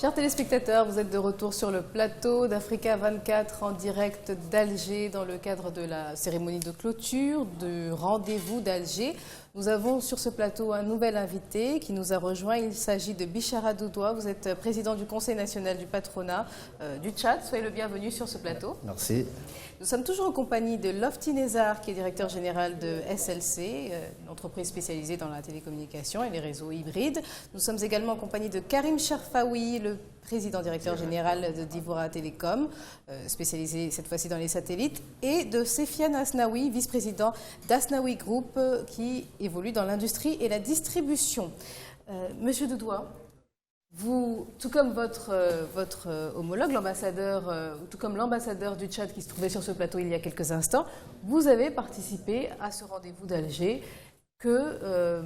Chers téléspectateurs, vous êtes de retour sur le plateau d'Africa 24 en direct d'Alger dans le cadre de la cérémonie de clôture du rendez-vous d'Alger. Nous avons sur ce plateau un nouvel invité qui nous a rejoint. Il s'agit de Bichara Doudoua. Vous êtes président du Conseil national du patronat du Tchad. Soyez le bienvenu sur ce plateau. Merci. Nous sommes toujours en compagnie de Lofti Nezar, qui est directeur général de SLC, une entreprise spécialisée dans la télécommunication et les réseaux hybrides. Nous sommes également en compagnie de Karim Cherfaoui, le président directeur général de Divora Télécom, spécialisé cette fois-ci dans les satellites, et de Sefiane Asnaoui, vice-président d'Asnaoui Group, qui évolue dans l'industrie et la distribution. Monsieur Doudoua, vous, tout comme votre homologue, l'ambassadeur, tout comme l'ambassadeur du Tchad qui se trouvait sur ce plateau il y a quelques instants, vous avez participé à ce rendez-vous d'Alger. Que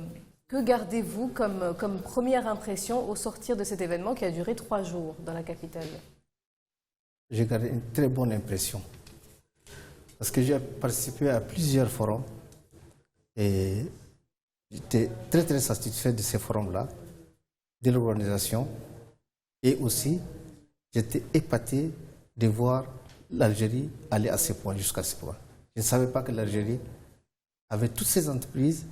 gardez-vous comme première impression au sortir de cet événement qui a duré 3 jours dans la capitale? J'ai gardé une très bonne impression parce que j'ai participé à plusieurs forums et j'étais très satisfait de ces forums-là, de l'organisation, et aussi j'étais épaté de voir l'Algérie aller à ce point, jusqu'à ce point. Je ne savais pas que l'Algérie avait toutes ces entreprises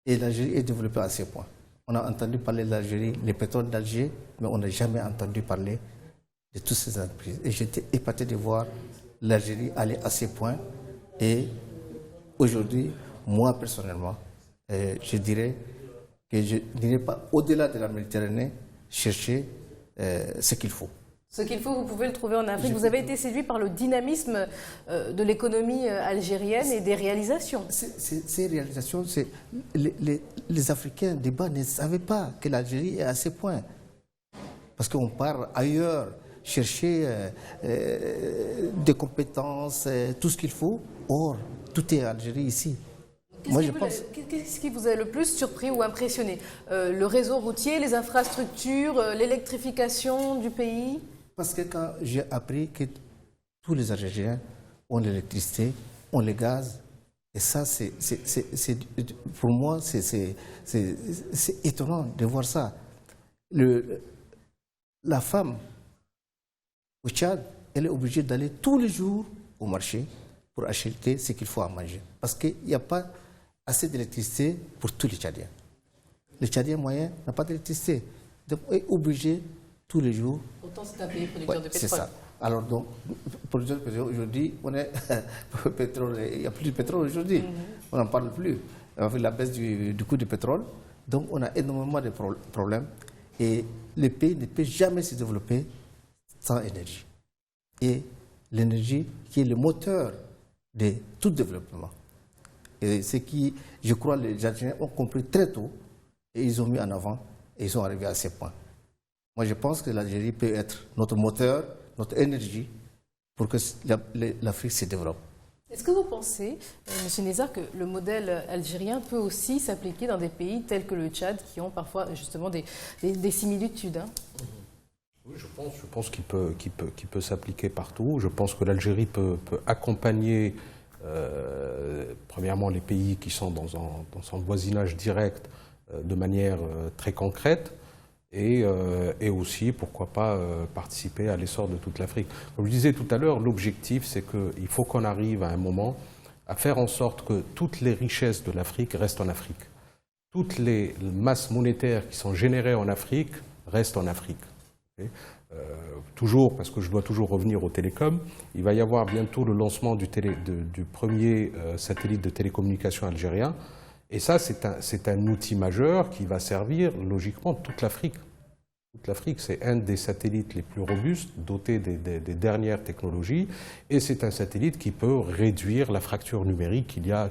et l'Algérie est développée à ce point. On a entendu parler de l'Algérie, les pétroles d'Alger, mais on n'a jamais entendu parler de toutes ces entreprises. Et j'étais épaté de voir l'Algérie aller à ce point. Et aujourd'hui, moi personnellement, je dirais que je n'irai pas au-delà de la Méditerranée chercher ce qu'il faut. Ce qu'il faut, vous pouvez le trouver en Afrique. Vous avez été séduit par le dynamisme de l'économie algérienne et des réalisations. Ces réalisations, les Africains de bas ne savaient pas que l'Algérie est à ce point. Parce qu'on part ailleurs chercher des compétences, tout ce qu'il faut. Or, tout est Algérie ici. Qu'est-ce qui vous a le plus surpris ou impressionné? Le réseau routier, les infrastructures, l'électrification du pays? Parce que quand j'ai appris que tous les Algériens ont l'électricité, ont le gaz, et ça, pour moi, c'est étonnant de voir ça. La femme au Tchad, elle est obligée d'aller tous les jours au marché pour acheter ce qu'il faut à manger. Parce qu'il n'y a pas assez d'électricité pour tous les Tchadiens. Le Tchadien moyen n'a pas d'électricité. Donc, il est obligé tous les jours. Pourtant, c'est un pays producteur de pétrole. C'est ça. Alors, donc, producteur de pétrole, aujourd'hui, on est pétrole, il n'y a plus de pétrole aujourd'hui. On n'en parle plus. Avec la baisse du coût du pétrole, donc on a énormément de problèmes. Et le pays ne peut jamais se développer sans énergie. Et l'énergie qui est le moteur de tout développement. Et ce qui, je crois, les Algériens ont compris très tôt et ils ont mis en avant et ils sont arrivés à ce point. Moi, je pense que l'Algérie peut être notre moteur, notre énergie pour que l'Afrique se développe. Est-ce que vous pensez, M. Nezar, que le modèle algérien peut aussi s'appliquer dans des pays tels que le Tchad qui ont parfois justement des similitudes, hein? Oui, je pense qu'il peut s'appliquer partout. Je pense que l'Algérie peut accompagner premièrement les pays qui sont dans son voisinage direct de manière très concrète et aussi, pourquoi pas, participer à l'essor de toute l'Afrique. Comme je disais tout à l'heure, l'objectif, c'est qu'il faut qu'on arrive à un moment à faire en sorte que toutes les richesses de l'Afrique restent en Afrique. Toutes les masses monétaires qui sont générées en Afrique restent en Afrique. Toujours, parce que je dois toujours revenir aux télécoms, il va y avoir bientôt le lancement du premier satellite de télécommunication algérien. Et ça, c'est un outil majeur qui va servir logiquement toute l'Afrique. Toute l'Afrique, c'est un des satellites les plus robustes, dotés des dernières technologies, et c'est un satellite qui peut réduire la fracture numérique qu'il y a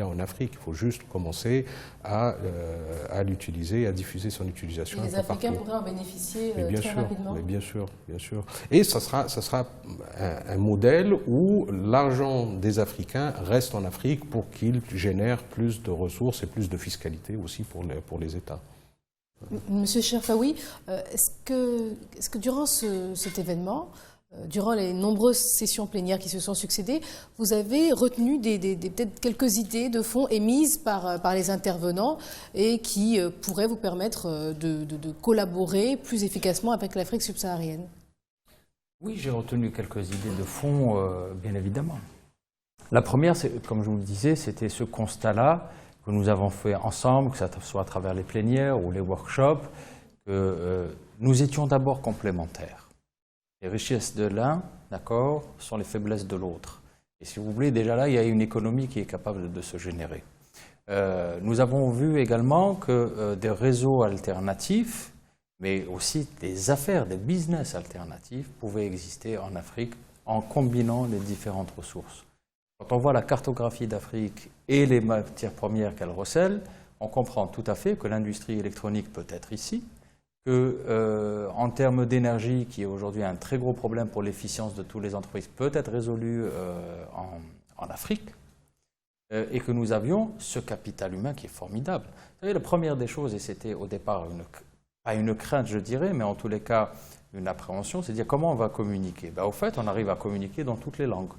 en Afrique. Il faut juste commencer à l'utiliser, à diffuser son utilisation. Et les Africains pourraient en bénéficier très rapidement. Mais bien sûr. Et ça sera un modèle où l'argent des Africains reste en Afrique pour qu'il génère plus de ressources et plus de fiscalité aussi pour les États. Monsieur Cherfaoui, est-ce que durant cet événement, durant les nombreuses sessions plénières qui se sont succédées, vous avez retenu peut-être quelques idées de fond émises par les intervenants et qui pourraient vous permettre de collaborer plus efficacement avec l'Afrique subsaharienne. Oui, j'ai retenu quelques idées de fond, bien évidemment. La première, comme je vous le disais, c'était ce constat-là que nous avons fait ensemble, que ce soit à travers les plénières ou les workshops, que nous étions d'abord complémentaires. Les richesses de l'un, d'accord, sont les faiblesses de l'autre. Et si vous voulez, déjà là, il y a une économie qui est capable de se générer. Nous avons vu également que des réseaux alternatifs, mais aussi des affaires, des business alternatifs pouvaient exister en Afrique en combinant les différentes ressources. Quand on voit la cartographie d'Afrique et les matières premières qu'elle recèle, on comprend tout à fait que l'industrie électronique peut être ici, qu'en termes d'énergie, qui est aujourd'hui un très gros problème pour l'efficience de toutes les entreprises, peut être résolu en Afrique, et que nous avions ce capital humain qui est formidable. Vous savez, la première des choses, et c'était au départ pas une crainte, je dirais, mais en tous les cas une appréhension, c'est de dire comment on va communiquer. Au fait, on arrive à communiquer dans toutes les langues.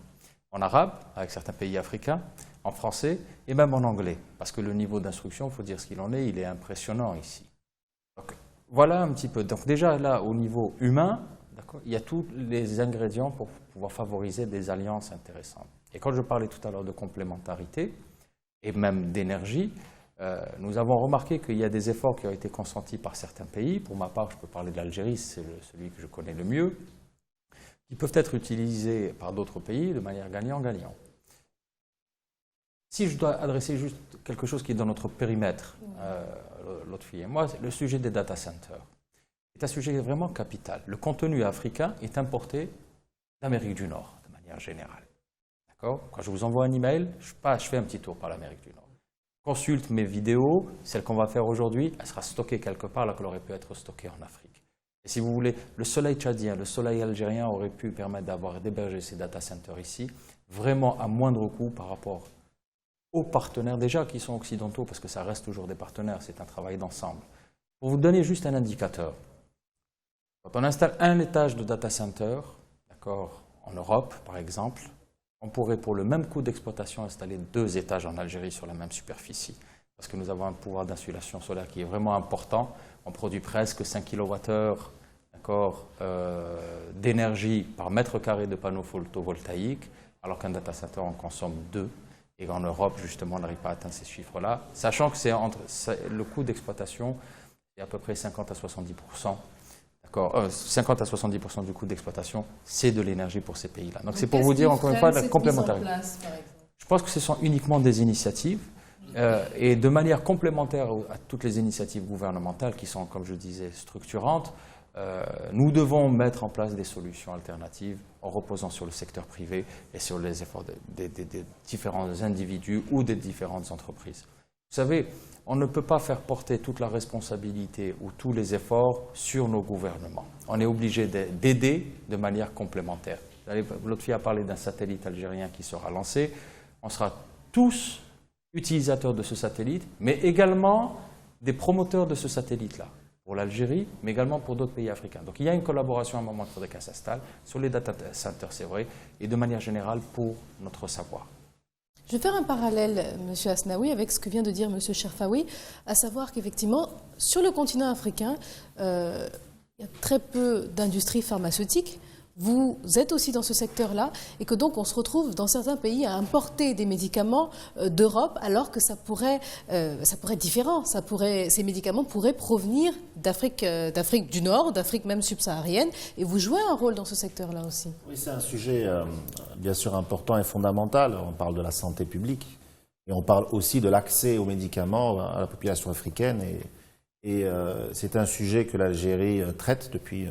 En arabe, avec certains pays africains, en français et même en anglais. Parce que le niveau d'instruction, il faut dire ce qu'il en est, il est impressionnant ici. Donc, voilà un petit peu. Donc déjà là, au niveau humain, il y a tous les ingrédients pour pouvoir favoriser des alliances intéressantes. Et quand je parlais tout à l'heure de complémentarité et même d'énergie, nous avons remarqué qu'il y a des efforts qui ont été consentis par certains pays. Pour ma part, je peux parler de l'Algérie, c'est celui que je connais le mieux, qui peuvent être utilisés par d'autres pays de manière gagnant-gagnant. Si je dois adresser juste quelque chose qui est dans notre périmètre, l'autre fille et moi, le sujet des data centers est un sujet vraiment capital. Le contenu africain est importé d'Amérique du Nord, de manière générale. D'accord ? Quand je vous envoie un email, je fais un petit tour par l'Amérique du Nord. Consulte mes vidéos, celle qu'on va faire aujourd'hui, elle sera stockée quelque part là qu'elle aurait pu être stockée en Afrique. Et si vous voulez, le soleil tchadien, le soleil algérien aurait pu permettre d'héberger ces data centers ici, vraiment à moindre coût par rapport aux partenaires déjà qui sont occidentaux, parce que ça reste toujours des partenaires, c'est un travail d'ensemble. Pour vous donner juste un indicateur, quand on installe un étage de data center, d'accord, en Europe par exemple, on pourrait pour le même coût d'exploitation installer 2 étages en Algérie sur la même superficie, parce que nous avons un pouvoir d'insulation solaire qui est vraiment important. On produit presque 5 kWh d'énergie par mètre carré de panneaux photovoltaïques, alors qu'un data center en consomme 2. Et qu'en Europe, justement, on n'arrive pas à atteindre ces chiffres-là, sachant que le coût d'exploitation est à peu près 50 à 70%. 50 à 70% du coût d'exploitation, c'est de l'énergie pour ces pays-là. Donc c'est pour vous dire, encore une fois, la complémentarité. Je pense que ce sont uniquement des initiatives. Et de manière complémentaire à toutes les initiatives gouvernementales qui sont, comme je disais, structurantes, nous devons mettre en place des solutions alternatives en reposant sur le secteur privé et sur les efforts des différents individus ou des différentes entreprises. Vous savez, on ne peut pas faire porter toute la responsabilité ou tous les efforts sur nos gouvernements. On est obligé d'aider de manière complémentaire. L'autre fille a parlé d'un satellite algérien qui sera lancé. On sera tous utilisateurs de ce satellite, mais également des promoteurs de ce satellite-là, pour l'Algérie, mais également pour d'autres pays africains. Donc il y a une collaboration à un moment qu'il faudrait qu'elle s'installe sur les data centers, c'est vrai, et de manière générale pour notre savoir. Je vais faire un parallèle, M. Asnaoui, avec ce que vient de dire M. Cherfaoui, à savoir qu'effectivement, sur le continent africain, il y a très peu d'industries pharmaceutiques. Vous êtes aussi dans ce secteur-là et que donc on se retrouve dans certains pays à importer des médicaments d'Europe alors que ça pourrait être différent. Ces médicaments pourraient provenir d'Afrique du Nord, d'Afrique même subsaharienne, et vous jouez un rôle dans ce secteur-là aussi. Oui, c'est un sujet bien sûr important et fondamental. On parle de la santé publique et on parle aussi de l'accès aux médicaments à la population africaine et c'est un sujet que l'Algérie traite depuis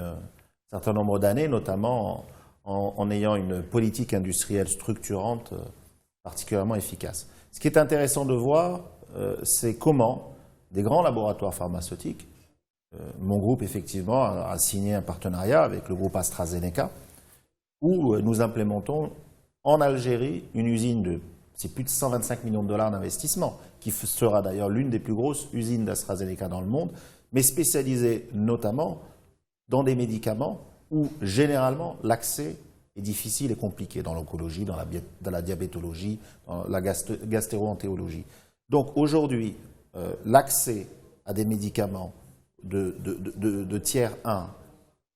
certain nombre d'années, notamment en ayant une politique industrielle structurante particulièrement efficace. Ce qui est intéressant de voir, c'est comment des grands laboratoires pharmaceutiques, mon groupe effectivement a signé un partenariat avec le groupe AstraZeneca, où nous implémentons en Algérie une usine c'est plus de 125 millions de dollars d'investissement, qui sera d'ailleurs l'une des plus grosses usines d'AstraZeneca dans le monde, mais spécialisée notamment dans des médicaments où généralement l'accès est difficile et compliqué dans l'oncologie, dans la diabétologie, dans la gastéro-entérologie. Donc aujourd'hui, l'accès à des médicaments de tiers 1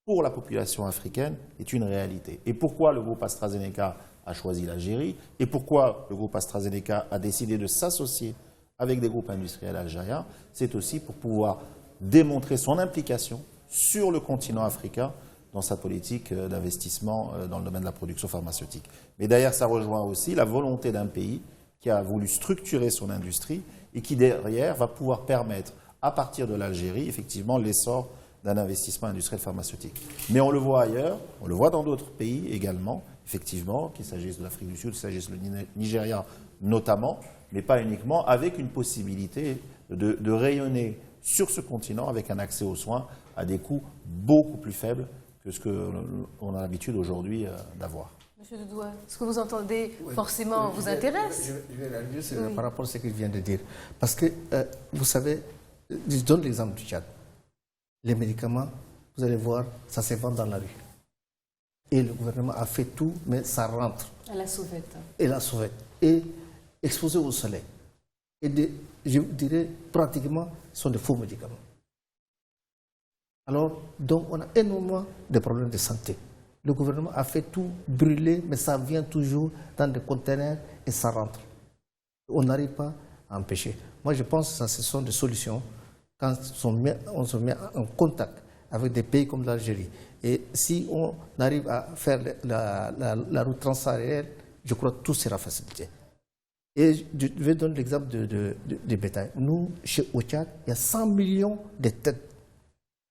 pour la population africaine est une réalité. Et pourquoi le groupe AstraZeneca a choisi l'Algérie et pourquoi le groupe AstraZeneca a décidé de s'associer avec des groupes industriels algériens, c'est aussi pour pouvoir démontrer son implication sur le continent africain dans sa politique d'investissement dans le domaine de la production pharmaceutique. Mais d'ailleurs, ça rejoint aussi la volonté d'un pays qui a voulu structurer son industrie et qui, derrière, va pouvoir permettre, à partir de l'Algérie, effectivement, l'essor d'un investissement industriel pharmaceutique. Mais on le voit ailleurs, on le voit dans d'autres pays également, effectivement, qu'il s'agisse de l'Afrique du Sud, qu'il s'agisse du Nigeria notamment, mais pas uniquement, avec une possibilité de rayonner sur ce continent avec un accès aux soins à des coûts beaucoup plus faibles que ce qu'on a l'habitude aujourd'hui d'avoir. Monsieur Doudou, ce que vous entendez forcément vous intéresse. Je vais réagir par rapport à ce qu'il vient de dire. Parce que, vous savez, je donne l'exemple du Tchad. Les médicaments, vous allez voir, ça se vend dans la rue. Et le gouvernement a fait tout, mais ça rentre. À la sauvette. Et la sauvette. Et exposé au soleil. Et je dirais, pratiquement, ce sont des faux médicaments. Alors, donc, on a énormément de problèmes de santé. Le gouvernement a fait tout brûler, mais ça vient toujours dans des conteneurs et ça rentre. On n'arrive pas à empêcher. Moi, je pense que ce sont des solutions quand on se met en contact avec des pays comme l'Algérie. Et si on arrive à faire la route transsaharienne, je crois que tout sera facilité. Et je vais donner l'exemple de bétail. Nous, chez Tchad, il y a 100 millions de têtes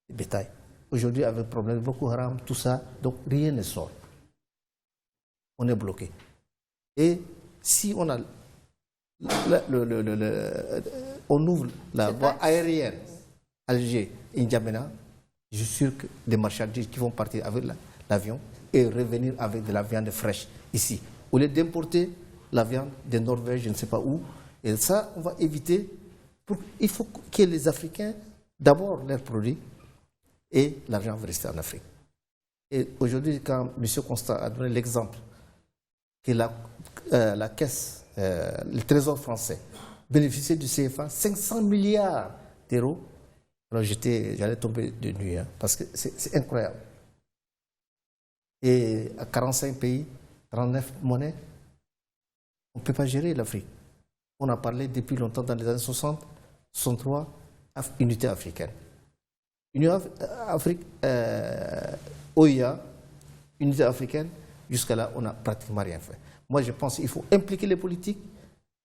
de bétail. Aujourd'hui, avec le problème de Boko Haram, tout ça, donc rien ne sort. On est bloqué. Et si on a on ouvre la voie aérienne Alger et N'Djamena, je suis sûr que des marchandises qui vont partir avec l'avion et revenir avec de la viande fraîche ici. Au lieu d'importer la viande de Norvège, je ne sais pas où, et ça, on va éviter. Il faut que les Africains, d'abord, leurs produits, et l'argent va rester en Afrique. Et aujourd'hui, quand M. Constant a donné l'exemple que la caisse, le trésor français, bénéficiait du CFA 500 milliards d'euros, alors j'allais tomber de nuit, parce que c'est incroyable. Et à 45 pays, 39 monnaies, on ne peut pas gérer l'Afrique. On a parlé depuis longtemps, dans les années 60, 63, unité africaine. Union Afrique, OIA, unité africaine, jusqu'à là, on n'a pratiquement rien fait. Moi, je pense qu'il faut impliquer les politiques.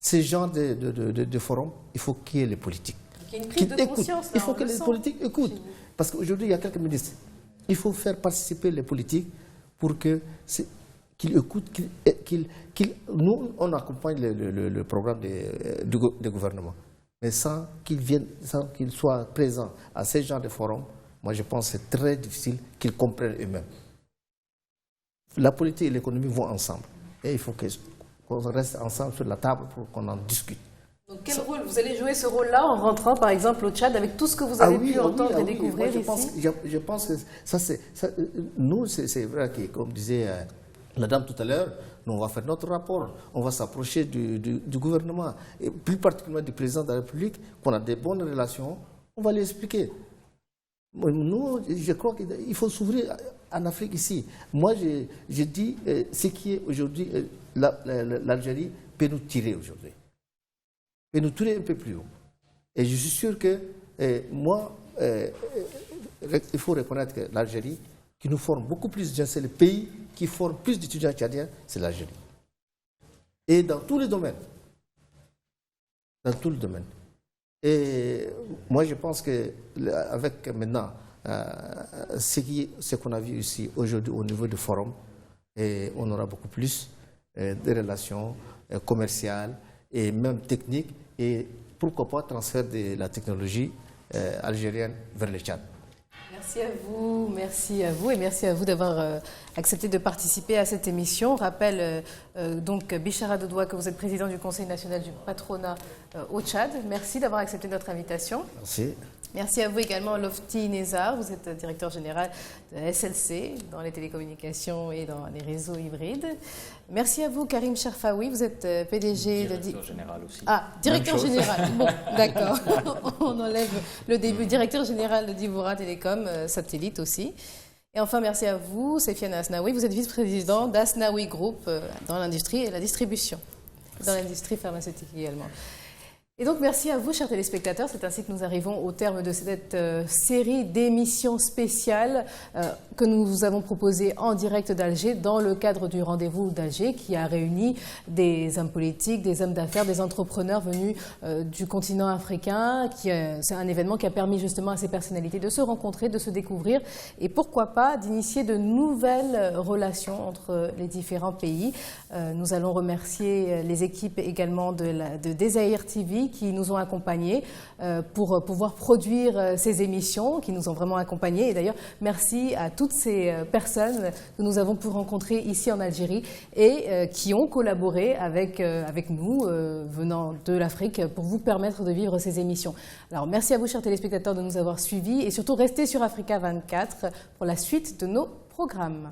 Ce genre de forum, il faut qu'il y ait les politiques. Il y a une prise de conscience. Il faut que les politiques écoutent. Parce qu'aujourd'hui, il y a quelques ministres. Il faut faire participer les politiques pour qu'ils écoutent, nous, on accompagne le programme du gouvernement. Mais sans qu'ils soient présents à ce genre de forum, moi je pense que c'est très difficile qu'ils comprennent eux-mêmes. La politique et l'économie vont ensemble. Et il faut qu'on reste ensemble sur la table pour qu'on en discute. Donc quel rôle vous allez jouer ce rôle-là en rentrant par exemple au Tchad avec tout ce que vous avez pu entendre et découvrir ici? Je pense que nous, c'est vrai que, comme disait la dame tout à l'heure, nous on va faire notre rapport, on va s'approcher du gouvernement, et plus particulièrement du président de la République, qu'on a des bonnes relations, on va lui expliquer. Nous, je crois qu'il faut s'ouvrir en Afrique ici. Moi, je dis ce qui est aujourd'hui, l'Algérie peut nous tirer aujourd'hui. Peut nous tirer un peu plus haut. Et je suis sûr que il faut reconnaître que l'Algérie, qui nous forme beaucoup plus de gens, c'est le pays qui forme plus d'étudiants tchadiens, c'est l'Algérie. Et dans tous les domaines. Dans tous les domaines. Et moi, je pense qu'avec maintenant ce qu'on a vu ici aujourd'hui au niveau du forum, on aura beaucoup plus de relations commerciales et même techniques, et pourquoi pas transfert de la technologie algérienne vers le Tchad. Merci à vous et merci à vous d'avoir accepté de participer à cette émission. On rappelle donc Bichara Dodoua que vous êtes président du Conseil national du patronat au Tchad. Merci d'avoir accepté notre invitation. Merci. Merci à vous également, Lofty Nézar. Vous êtes directeur général de SLC dans les télécommunications et dans les réseaux hybrides. Merci à vous, Karim Cherfaoui. Vous êtes PDG directeur général aussi. Ah, directeur général. Bon, d'accord. On enlève le début. Directeur général de Dibura Télécom, satellite aussi. Et enfin, merci à vous, Séfiane Asnaoui. Vous êtes vice-président d'Asnaoui Group dans l'industrie et la distribution, dans l'industrie pharmaceutique également. Et donc, merci à vous, chers téléspectateurs. C'est ainsi que nous arrivons au terme de cette série d'émissions spéciales que nous avons proposées en direct d'Alger dans le cadre du rendez-vous d'Alger qui a réuni des hommes politiques, des hommes d'affaires, des entrepreneurs venus du continent africain. C'est un événement qui a permis justement à ces personnalités de se rencontrer, de se découvrir et pourquoi pas d'initier de nouvelles relations entre les différents pays. Nous allons remercier les équipes également de Desahir TV qui nous ont accompagnés pour pouvoir produire ces émissions, qui nous ont vraiment accompagnés. Et d'ailleurs, merci à toutes ces personnes que nous avons pu rencontrer ici en Algérie et qui ont collaboré avec nous, venant de l'Afrique, pour vous permettre de vivre ces émissions. Alors, merci à vous, chers téléspectateurs, de nous avoir suivis et surtout, restez sur Africa 24 pour la suite de nos programmes.